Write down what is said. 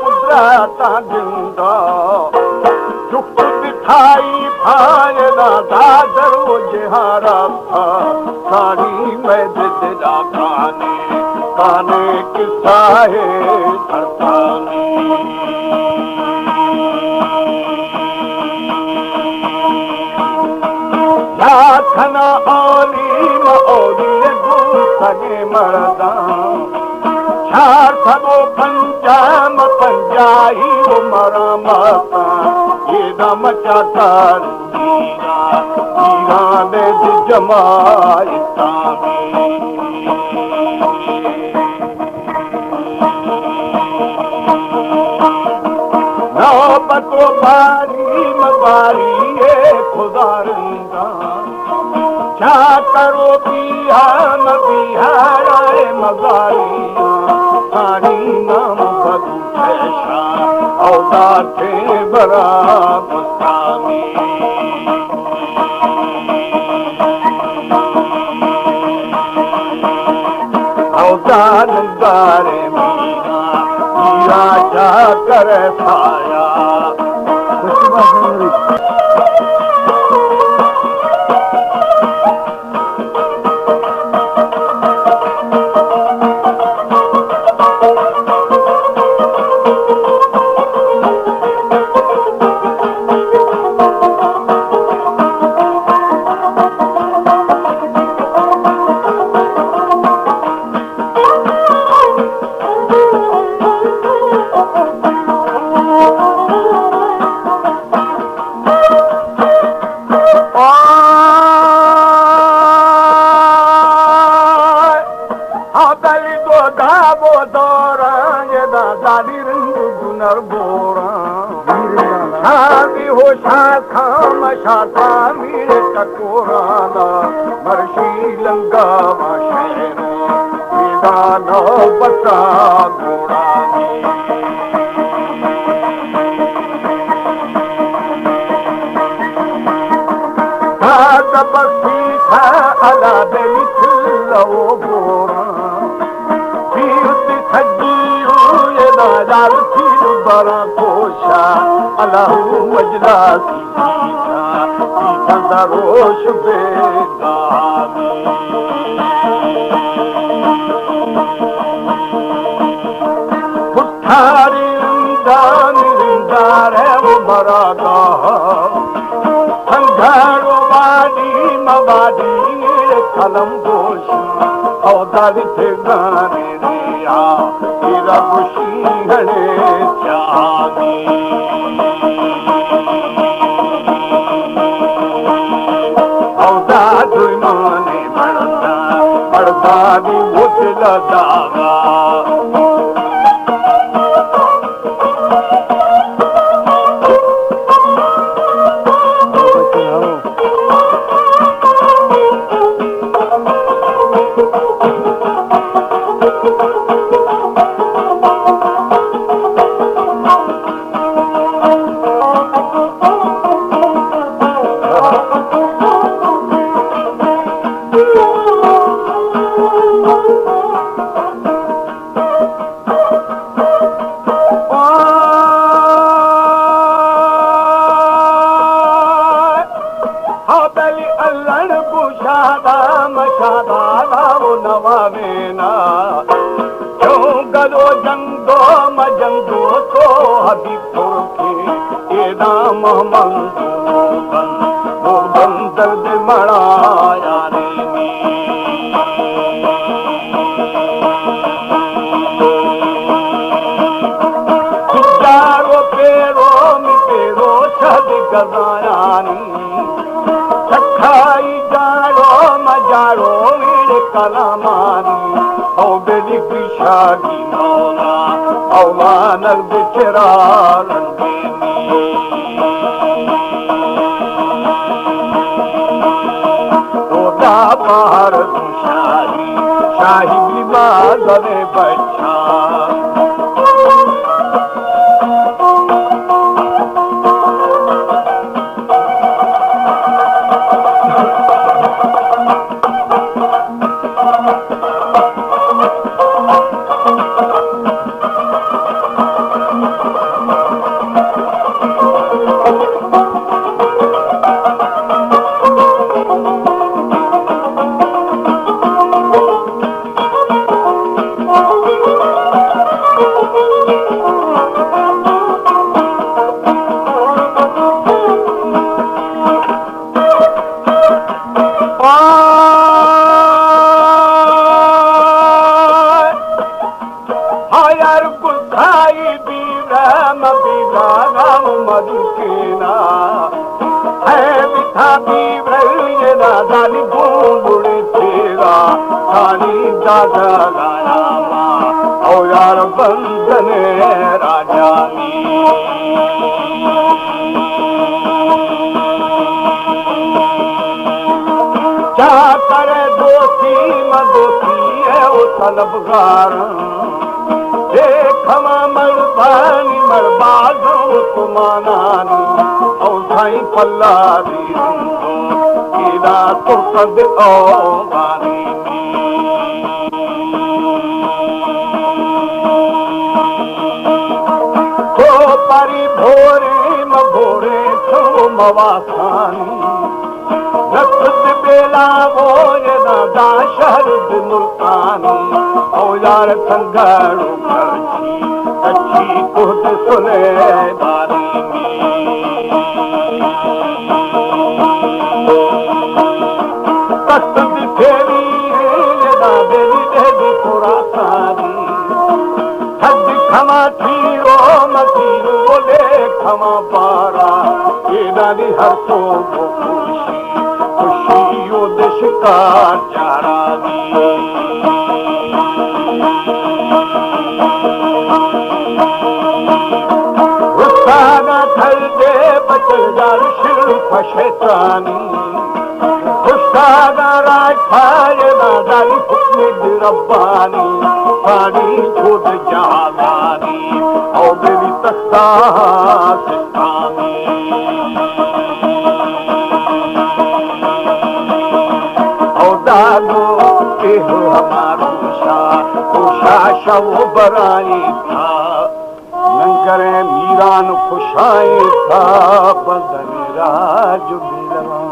कुदरत जिंदा जुफ्त दिखाई फायदा दादर वो जहारा था सारी मैं दिला काने किस्सा है सरतानी खना ओली मौली सगे मरदा चार सबो पंजाम पंजाही वो मरा माता ये दम चाकर हीरा दे जमाई नौबतो बारी मबारी ये खुदा रंगा क्या करो बिहार बिहार मगारिया सारी नाम बदू ऐसा औजार थे बरा मुस्तामी औजार गारे मीरा जा कर खाया शाथा मेरे टकोराना मर्शी लंगा शहर मैदाना बता घोड़ानी बसी था अला लो गोरा पीती सजी हुए नाजार फिर बड़ा कोशा अल्लाह मजला रोश बेगामी पुठारी रिंदार है वो मरागा संघारो वादी मवादी कलम गोश औदार थे गाने रिया तेरा खुशी हने चागी दादी मुझला दागा शाही बीमार बच्चा बीरा राम मधुकेना है बिठा बीरा दानी बूढ़े तेरा सानी दादा रामा और यार बंधन राजा क्या करे दोस्ती मदोस्ती है वो तलबगार देख मरबानी मरबाज तुमानानी और साईं पल्ला दी कीड़ा तो कद गानी तो परी भोरे मभोरे तो मवासानी रक्त बेला वो ये दादा शहर मुल्तानी और यार संगड़ो अच्छी खुद सुने बारी कस्त फेरी ये दादेली देवी खुरासानी हद खमा थीरो मतीरो बोले खमा पारा ये दादी हर सो खुशी खुशियों दे शिकार चारा शैतानी खुशदादा राज फाये दादाली हुक्म रब्बानी पानी छोड़ जहादानी और मेरी तख्ता सिस्तानी और दादो के हो हमारो शाह वो बराई था नंगरे मीरान खुशाई था बंदन राज बिलवा